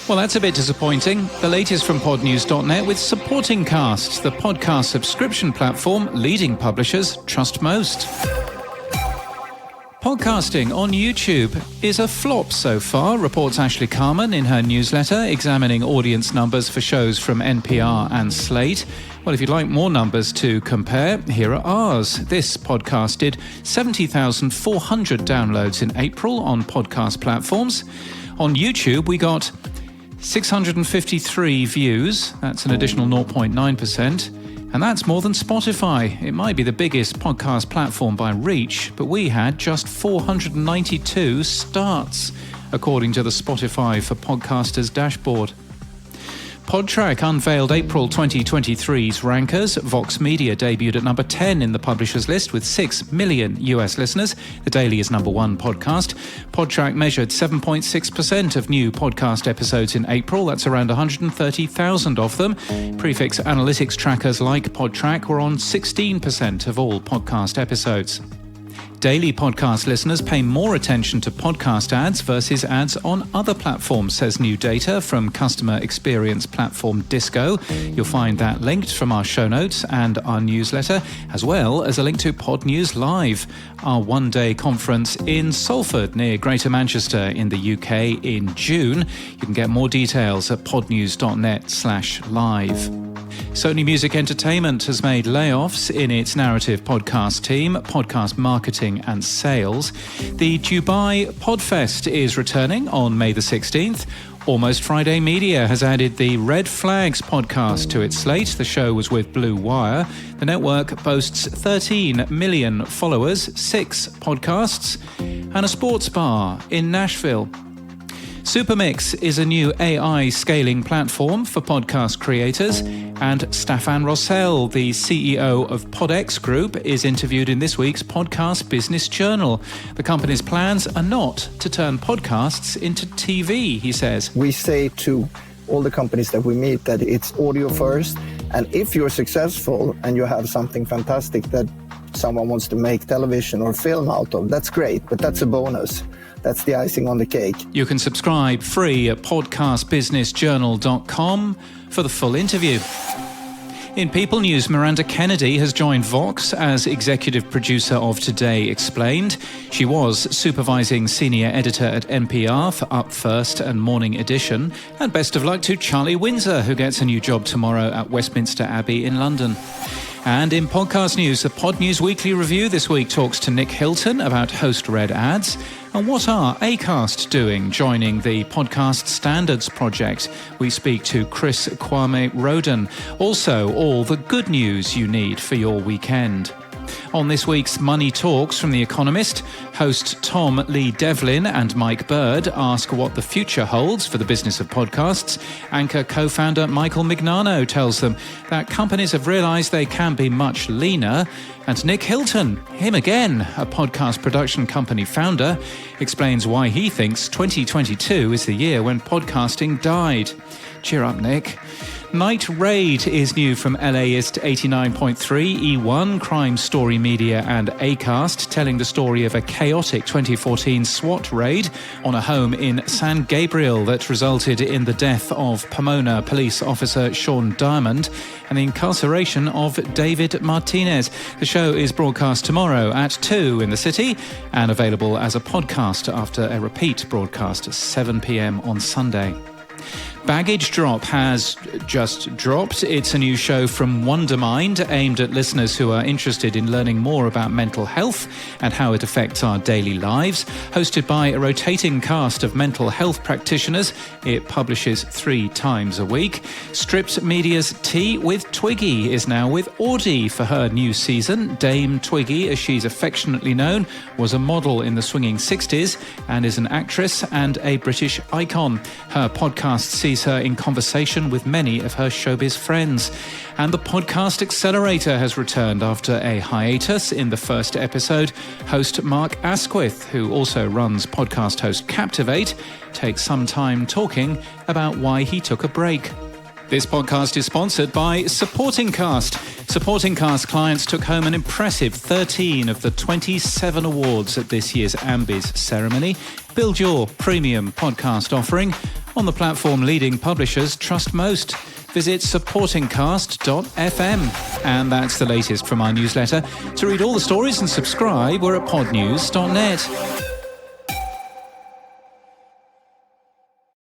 Well, that's a bit disappointing. The latest from podnews.net with Supporting Cast, the podcast subscription platform leading publishers trust most. Podcasting on YouTube is a flop so far, reports Ashley Carman in her newsletter examining audience numbers for shows from NPR and Slate. Well, if you'd like more numbers to compare, here are ours. This podcast did 70,400 downloads in April on podcast platforms. On YouTube, we got 653 views. That's an additional 0.9%. And that's more than Spotify. It might be the biggest podcast platform by reach, but we had just 492 starts, according to the Spotify for Podcasters dashboard. Podtrac unveiled April 2023's rankers. Vox Media debuted at number 10 in the publishers list with 6 million US listeners. The Daily is number 1 podcast. Podtrac measured 7.6% of new podcast episodes in April. That's around 130,000 of them. Prefix analytics trackers like Podtrac were on 16% of all podcast episodes. Daily podcast listeners pay more attention to podcast ads versus ads on other platforms, says new data from customer experience platform Disco. You'll find that linked from our show notes and our newsletter, as well as a link to Pod News Live, our one-day conference in Salford near Greater Manchester in the UK in June. You can get more details at podnews.net/live. Sony Music Entertainment has made layoffs in its narrative podcast team, podcast marketing and sales. The Dubai Podfest is returning on May the 16th. Almost Friday Media has added the Red Flags podcast to its slate. The show was with Blue Wire. The network boasts 13 million followers, 6 podcasts, and a sports bar in Nashville. Supermix is a new AI scaling platform for podcast creators, and Staffan Rossell, the CEO of PodX Group, is interviewed in this week's Podcast Business Journal. The company's plans are not to turn podcasts into TV, he says. We say to all the companies that we meet that it's audio first, and if you're successful and you have something fantastic that someone wants to make television or film out of, that's great, but that's a bonus. That's the icing on the cake. You can subscribe free at podcastbusinessjournal.com for the full interview. In People News, Miranda Kennedy has joined Vox as executive producer of Today Explained. She was supervising senior editor at NPR for Up First and Morning Edition. And best of luck to Charlie Windsor, who gets a new job tomorrow at Westminster Abbey in London. And in podcast news, the Pod News Weekly Review this week talks to Nick Hilton about host-read ads. And what are Acast doing, joining the Podcast Standards Project? We speak to Chris Kwame Roden. Also, all the good news you need for your weekend. On this week's Money Talks from The Economist, host Tom Lee Devlin and Mike Bird ask what the future holds for the business of podcasts. Anchor co-founder Michael Mignano tells them that companies have realised they can be much leaner. And Nick Hilton, him again, a podcast production company founder, explains why he thinks 2022 is the year when podcasting died. Cheer up, Nick. Night Raid is new from LAist 89.3, E1, Crime Story Media and Acast, telling the story of a chaotic 2014 SWAT raid on a home in San Gabriel that resulted in the death of Pomona police officer Sean Diamond and the incarceration of David Martinez. The show is broadcast tomorrow at 2 in the city and available as a podcast after a repeat broadcast at 7 p.m. on Sunday. Baggage Drop has just dropped. It's a new show from Wondermind aimed at listeners who are interested in learning more about mental health and how it affects our daily lives. Hosted by a rotating cast of mental health practitioners, it publishes 3 times a week. Stripped Media's Tea with Twiggy is now with Audie for her new season. Dame Twiggy, as she's affectionately known, was a model in the swinging 60s and is an actress and a British icon. Her podcast sees her in conversation with many of her showbiz friends. And the Podcast Accelerator has returned after a hiatus. In the first episode, host Mark Asquith, who also runs podcast host Captivate, takes some time talking about why he took a break. This podcast is sponsored by Supporting Cast. Supporting Cast clients took home an impressive 13 of the 27 awards at this year's AMBIS ceremony. Build your premium podcast offering on the platform leading publishers trust most. Visit supportingcast.fm. And that's the latest from our newsletter. To read all the stories and subscribe, we're at podnews.net.